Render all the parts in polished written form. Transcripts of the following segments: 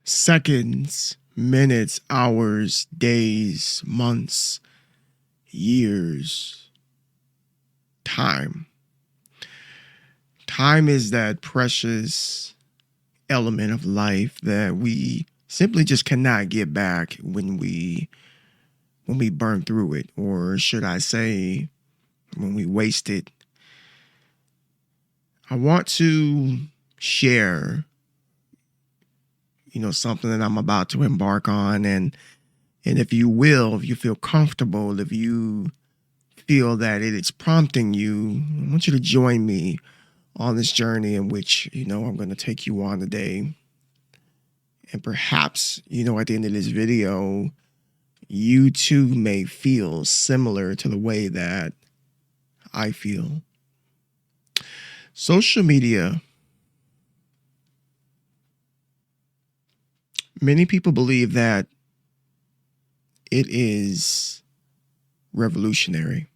seconds, minutes, hours, days, months, years, time. Time is that precious element of life that we simply just cannot get back when we burn through it, or should I say, when we waste it. I want to share, something that I'm about to embark on, and if you will, if you feel comfortable, if you feel that it is prompting you, I want you to join me on this journey in which, I'm going to take you on today. And perhaps, at the end of this video, you too may feel similar to the way that I feel. Social media. Many people believe that it is revolutionary,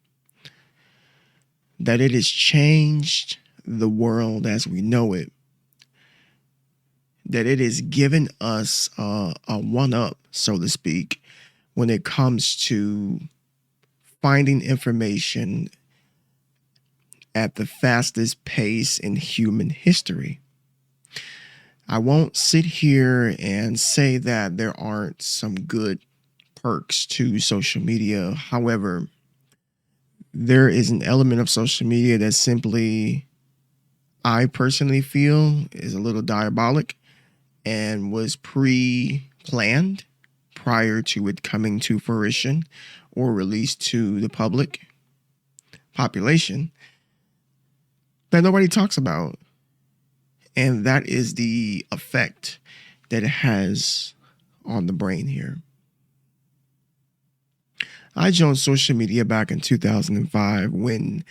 that it has changed the world as we know it, that it has given us a one-up, so to speak, when it comes to finding information at the fastest pace in human history. I won't sit here and say that there aren't some good perks to social media. However, there is an element of social media that simply, I personally feel, is a little diabolic and was pre-planned prior to it coming to fruition or released to the public population that nobody talks about. And that is the effect that it has on the brain here. I joined social media back in 2005 when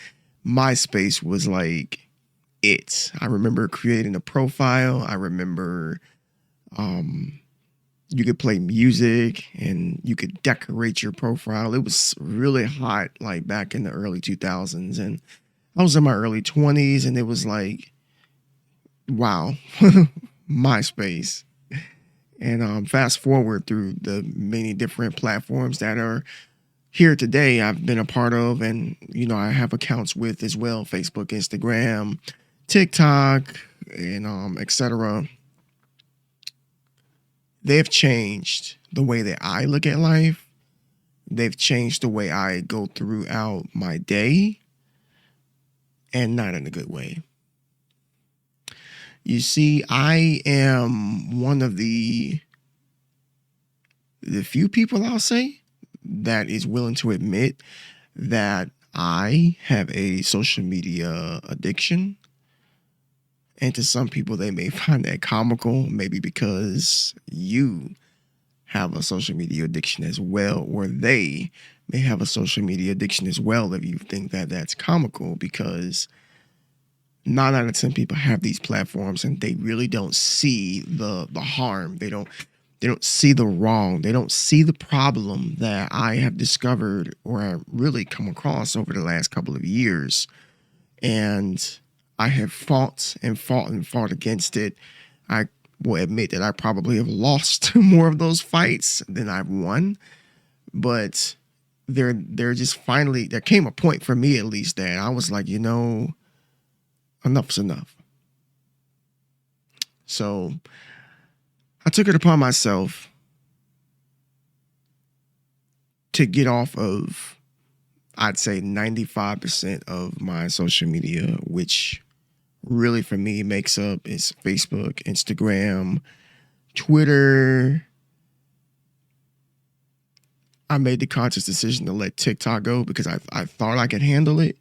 MySpace was like it. I remember creating a profile. I remember you could play music and you could decorate your profile. It was really hot, like back in the early 2000s. And I was in my early 20s, and it was like, wow, MySpace. And fast forward through the many different platforms that are here today, I've been a part of, and, I have accounts with as well: Facebook, Instagram, TikTok, and etc. They've changed the way that I look at life. They've changed the way I go throughout my day, and not in a good way. You see, I am one of the few people, I'll say, that is willing to admit that I have a social media addiction. And to some people, they may find that comical, maybe because you have a social media addiction as well, or they may have a social media addiction as well if you think that that's comical, because 9 out of 10 people have these platforms and they really don't see the harm. They don't see the wrong. They don't see the problem that I have discovered or really come across over the last couple of years. And I have fought against it. I will admit that I probably have lost more of those fights than I've won. But there came a point for me, at least, that I was like, enough's enough. So I took it upon myself to get off of, I'd say, 95% of my social media, which really for me makes up is Facebook, Instagram, Twitter. I made the conscious decision to let TikTok go because I thought I could handle it.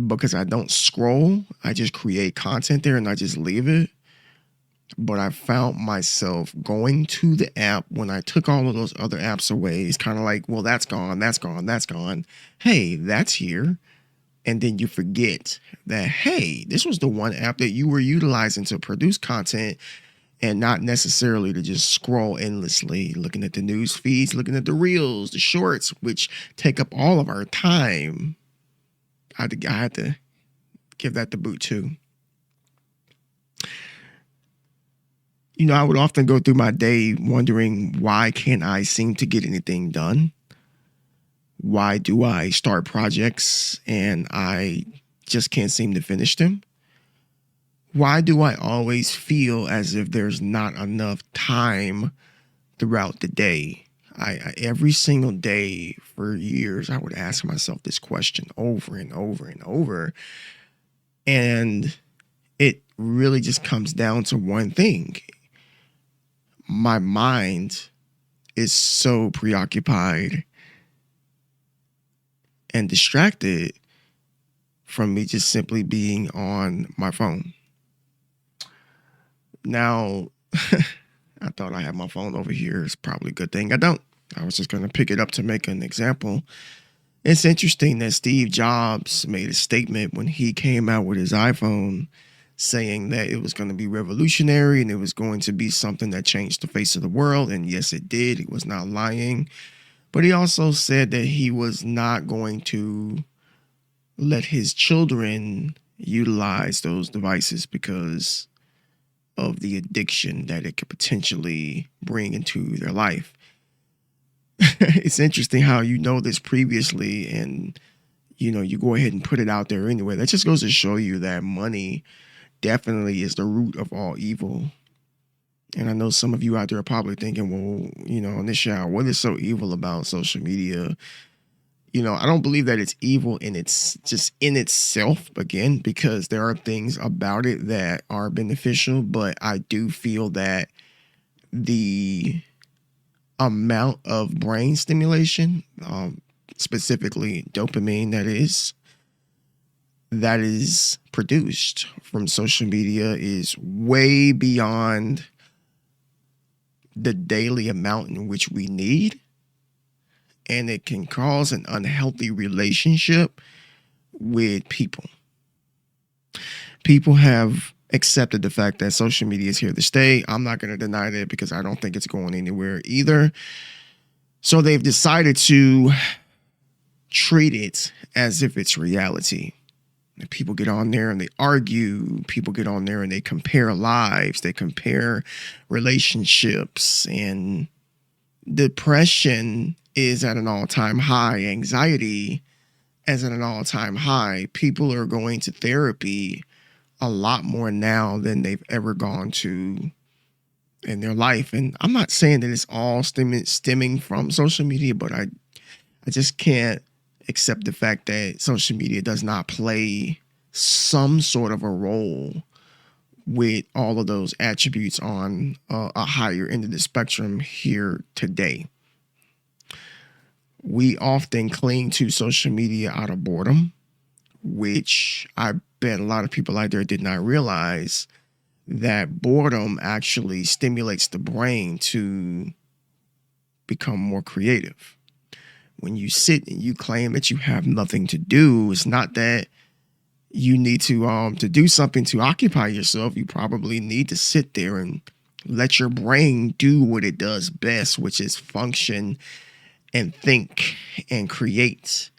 Because I don't scroll, I just create content there and I just leave it. But I found myself going to the app when I took all of those other apps away. It's kind of like, well, that's gone, that's gone, that's gone. Hey, that's here. And then you forget that, hey, this was the one app that you were utilizing to produce content and not necessarily to just scroll endlessly, looking at the news feeds, looking at the reels, the shorts, which take up all of our time. I had to give that the boot too. I would often go through my day wondering, why can't I seem to get anything done? Why do I start projects and I just can't seem to finish them? Why do I always feel as if there's not enough time throughout the day? Every single day for years, I would ask myself this question over and over and over. And it really just comes down to one thing. My mind is so preoccupied and distracted from me just simply being on my phone. Now, I thought I had my phone over here. It's probably a good thing I don't. I was just going to pick it up to make an example. It's interesting that Steve Jobs made a statement when he came out with his iPhone saying that it was going to be revolutionary and it was going to be something that changed the face of the world. And yes, it did. He was not lying. But he also said that he was not going to let his children utilize those devices because of the addiction that it could potentially bring into their life. It's interesting how this previously and you go ahead and put it out there anyway. That just goes to show you that money definitely is the root of all evil. And I know some of you out there are probably thinking, well, Nisha, what is so evil about social media? I don't believe that it's evil in itself, again, because there are things about it that are beneficial, but I do feel that the amount of brain stimulation, specifically dopamine, that is produced from social media is way beyond the daily amount in which we need. And it can cause an unhealthy relationship with people. People have accepted the fact that social media is here to stay. I'm not going to deny that because I don't think it's going anywhere either. So they've decided to treat it as if it's reality. And people get on there and they argue. People get on there and they compare lives. They compare relationships, and depression is at an all-time high. Anxiety is at an all-time high. People are going to therapy a lot more now than they've ever gone to in their life. And I'm not saying that it's all stemming from social media, but I just can't accept the fact that social media does not play some sort of a role with all of those attributes on a higher end of the spectrum here today. We often cling to social media out of boredom, which I bet a lot of people out there did not realize that boredom actually stimulates the brain to become more creative. When you sit and you claim that you have nothing to do, it's not that you need to do something to occupy yourself. You probably need to sit there and let your brain do what it does best, which is function and think and create,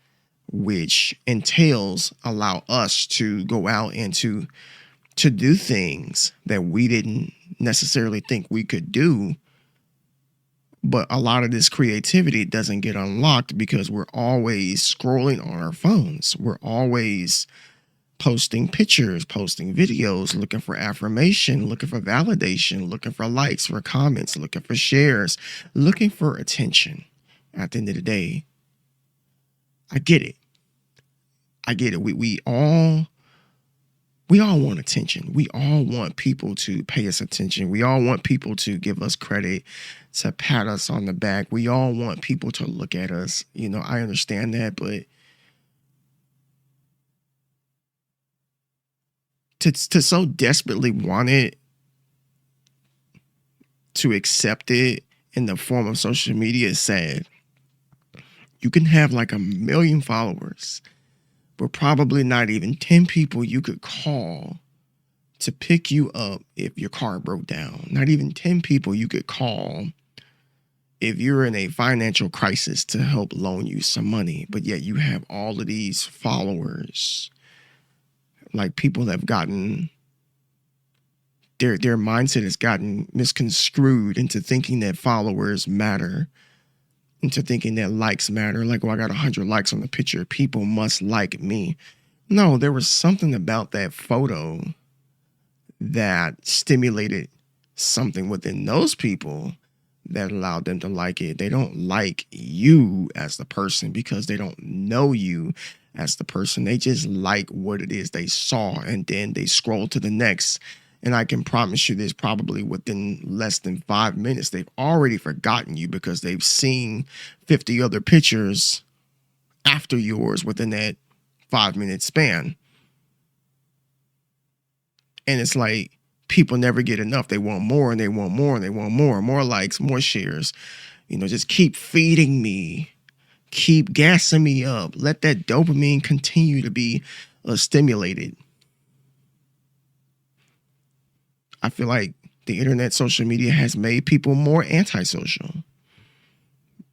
which entails allow us to go out and to do things that we didn't necessarily think we could do. But a lot of this creativity doesn't get unlocked because we're always scrolling on our phones. We're always posting pictures, posting videos, looking for affirmation, looking for validation, looking for likes, for comments, looking for shares, looking for attention. At the end of the day, I get it. We all want attention. We all want people to pay us attention. We all want people to give us credit, to pat us on the back. We all want people to look at us. I understand that, but to so desperately want it, to accept it in the form of social media is sad. You can have like 1 million followers, but probably not even 10 people you could call to pick you up if your car broke down. Not even 10 people you could call if you're in a financial crisis to help loan you some money. But yet you have all of these followers. Like, people have gotten their mindset has gotten misconstrued into thinking that followers matter, into thinking that likes matter. Like, oh, I got 100 likes on the picture, people must like me. No, there was something about that photo that stimulated something within those people that allowed them to like it. They don't like you as the person because they don't know you as the person. They just like what it is they saw, and then they scroll to the next. And I can promise you this, probably within less than 5 minutes, they've already forgotten you because they've seen 50 other pictures after yours within that 5-minute span. And it's like people never get enough. They want more and they want more and they want more likes, more shares. Just keep feeding me, keep gassing me up. Let that dopamine continue to be stimulated. I feel like the internet, social media has made people more antisocial.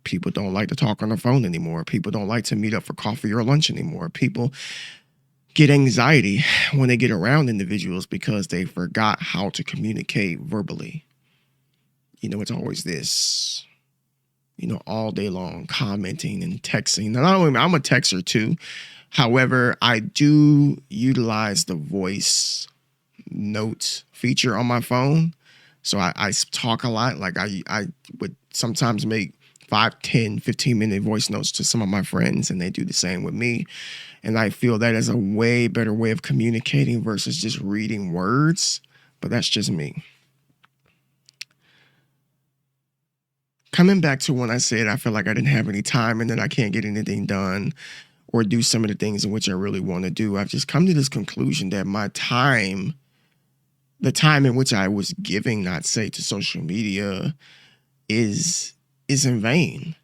People don't like to talk on the phone anymore. People don't like to meet up for coffee or lunch anymore. People get anxiety when they get around individuals because they forgot how to communicate verbally. It's always this, all day long commenting and texting. Now, not only I'm a texter too. However, I do utilize the voice notes feature on my phone. So I talk a lot. Like I would sometimes make 5, 10, 15-minute voice notes to some of my friends, and they do the same with me. And I feel that is a way better way of communicating versus just reading words. But that's just me. Coming back to when I said I feel like I didn't have any time and then I can't get anything done or do some of the things in which I really want to do, I've just come to this conclusion that my time, the time in which I was giving, not say to social media, is in vain.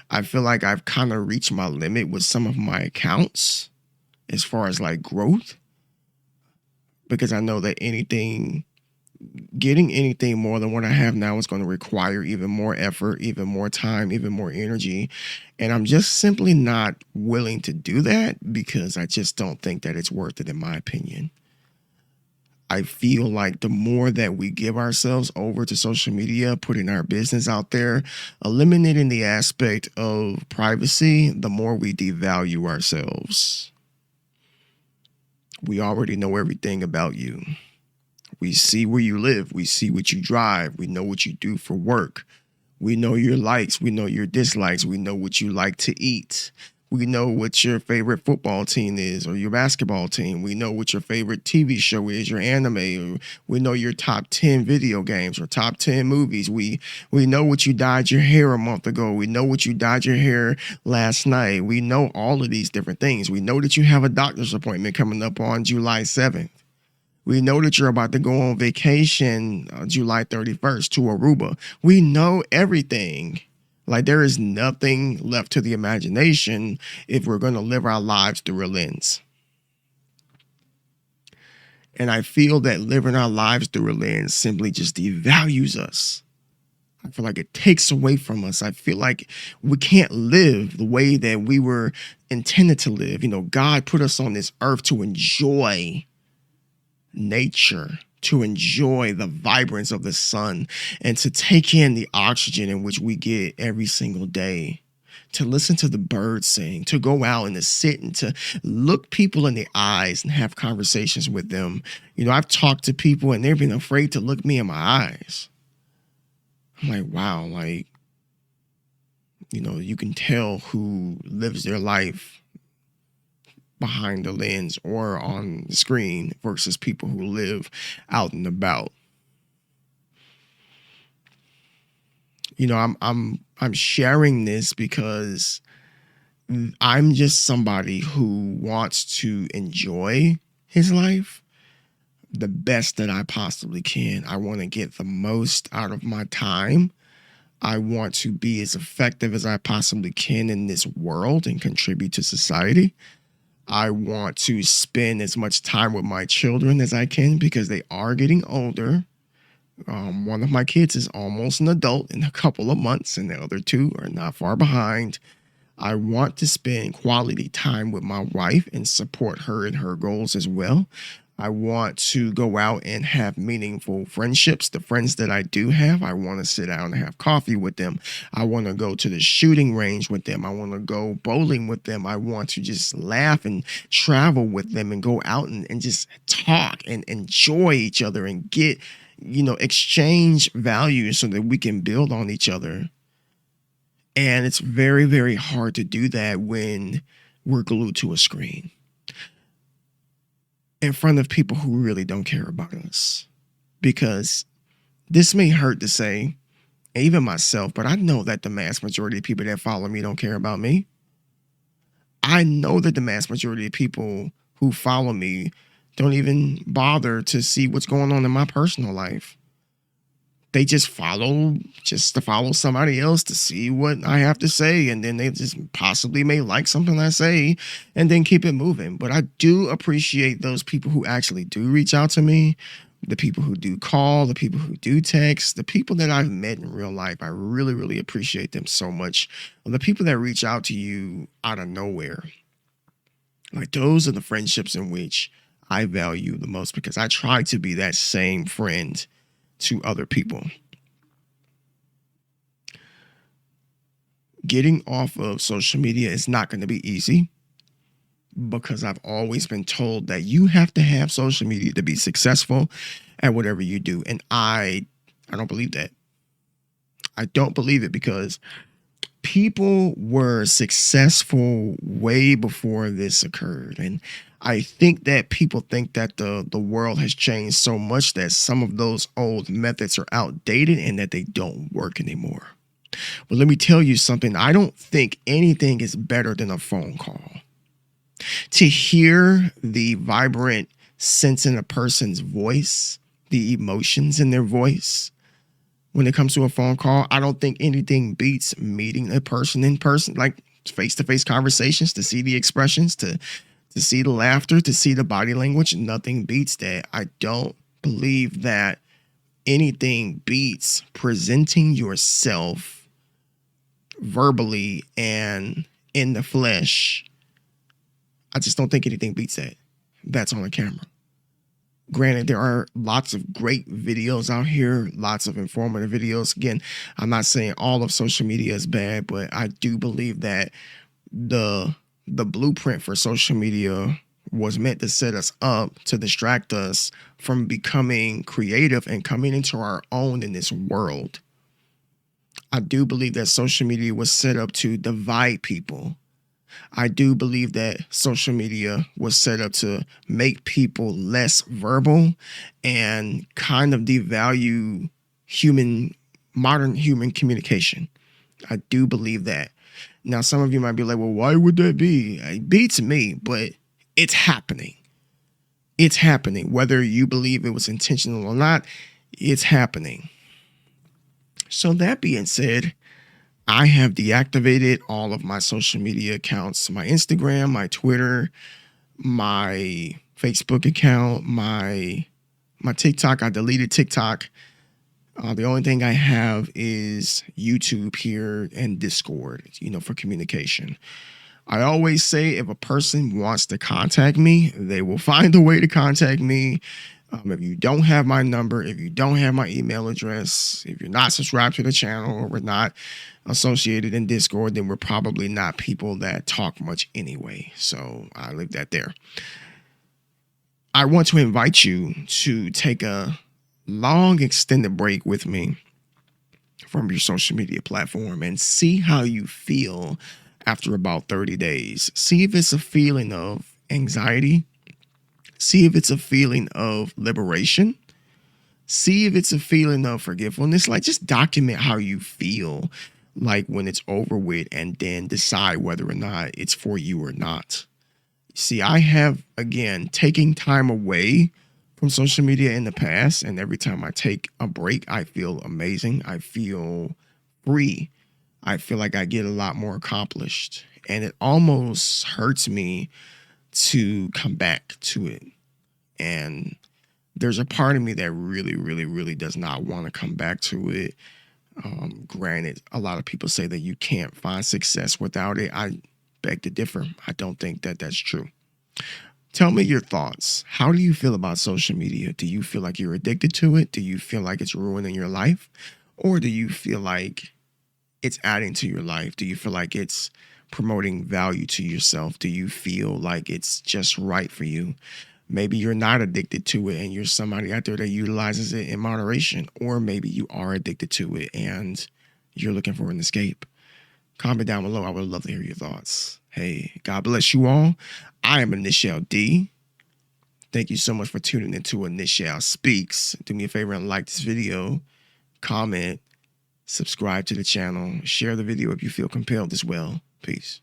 I feel like I've kind of reached my limit with some of my accounts as far as like growth, because I know that getting anything more than what I have now is going to require even more effort, even more time, even more energy. And I'm just simply not willing to do that because I just don't think that it's worth it, in my opinion. I feel like the more that we give ourselves over to social media, putting our business out there, eliminating the aspect of privacy, the more we devalue ourselves. We already know everything about you. We see where you live. We see what you drive. We know what you do for work. We know your likes. We know your dislikes. We know what you like to eat. We know what your favorite football team is or your basketball team. We know what your favorite TV show is, your anime. Or we know your top 10 video games or top 10 movies. We know what you dyed your hair a month ago. We know what you dyed your hair last night. We know all of these different things. We know that you have a doctor's appointment coming up on July 7th. We know that you're about to go on vacation July 31st to Aruba. We know everything. Like, there is nothing left to the imagination if we're going to live our lives through a lens. And I feel that living our lives through a lens simply just devalues us. I feel like it takes away from us. I feel like we can't live the way that we were intended to live. God put us on this earth to enjoy nature, to enjoy the vibrance of the sun, and to take in the oxygen in which we get every single day, to listen to the birds sing, to go out and to sit and to look people in the eyes and have conversations with them. I've talked to people and they've been afraid to look me in my eyes. I'm like, wow, you can tell who lives their life behind the lens or on the screen versus people who live out and about. I'm sharing this because I'm just somebody who wants to enjoy his life the best that I possibly can. I want to get the most out of my time. I want to be as effective as I possibly can in this world and contribute to society. I want to spend as much time with my children as I can because they are getting older. One of my kids is almost an adult in a couple of months, and the other two are not far behind. I want to spend quality time with my wife and support her in her goals as well. I want to go out and have meaningful friendships. The friends that I do have, I want to sit down and have coffee with them. I want to go to the shooting range with them. I want to go bowling with them. I want to just laugh and travel with them and go out and just talk and enjoy each other and get, exchange value so that we can build on each other. And it's very, very hard to do that when we're glued to a screen in front of people who really don't care about us. Because this may hurt to say, even myself, but I know that the mass majority of people that follow me don't care about me. I know that the mass majority of people who follow me don't even bother to see what's going on in my personal life. They just follow just to follow somebody else to see what I have to say. And then they just possibly may like something I say and then keep it moving. But I do appreciate those people who actually do reach out to me, the people who do call, the people who do text, the people that I've met in real life. I really, really appreciate them so much. The people that reach out to you out of nowhere, like those are the friendships in which I value the most, because I try to be that same friend to other people. Getting off of social media is not going to be easy, because I've always been told that you have to have social media to be successful at whatever you do. And I don't believe that. I don't believe it, because people were successful way before this occurred. And I think that people think that the world has changed so much that some of those old methods are outdated and that they don't work anymore. But let me tell you something. I don't think anything is better than a phone call. To hear the vibrant sense in a person's voice, the emotions in their voice, when it comes to a phone call, I don't think anything beats meeting a person in person, like face-to-face conversations, to see the expressions, to see the laughter, to see the body language. Nothing beats that. I don't believe that anything beats presenting yourself verbally and in the flesh. I just don't think anything beats that. That's on a camera. Granted, there are lots of great videos out here, lots of informative videos. Again, I'm not saying all of social media is bad, but I do believe that the blueprint for social media was meant to set us up, to distract us from becoming creative and coming into our own in this world. I do believe that social media was set up to divide people. I do believe that social media was set up to make people less verbal and kind of devalue modern human communication. I do believe that. Now, some of you might be like, well, why would that be? It beats me, but it's happening. It's happening. Whether you believe it was intentional or not, it's happening. So that being said, I have deactivated all of my social media accounts, my Instagram, my Twitter, my Facebook account, my TikTok. I deleted TikTok. The only thing I have is YouTube here and Discord, for communication. I always say if a person wants to contact me, they will find a way to contact me. If you don't have my number, if you don't have my email address, if you're not subscribed to the channel or we're not associated in Discord, then we're probably not people that talk much anyway. So I leave that there. I want to invite you to take a long extended break with me from your social media platform and see how you feel after about 30 days. See if it's a feeling of anxiety. See if it's a feeling of liberation. See if it's a feeling of forgetfulness. Like, just document how you feel like when it's over with, and then decide whether or not it's for you or not. See, I have, again, taken time away from social media in the past, and every time I take a break, I feel amazing. I feel free. I feel like I get a lot more accomplished, and it almost hurts me to come back to it. And there's a part of me that really, really, really does not want to come back to it. Granted, a lot of people say that you can't find success without it. I beg to differ. I don't think that that's true. Tell me your thoughts. How do you feel about social media? Do you feel like you're addicted to it? Do you feel like it's ruining your life? Or do you feel like it's adding to your life? Do you feel like it's promoting value to yourself? Do you feel like it's just right for you? Maybe you're not addicted to it and you're somebody out there that utilizes it in moderation. Or maybe you are addicted to it and you're looking for an escape. Comment down below. I would love to hear your thoughts. Hey, God bless you all. I am Initial D. Thank you so much for tuning into Initial Speaks. Do me a favor and like this video, comment, subscribe to the channel, share the video if you feel compelled as well. Peace.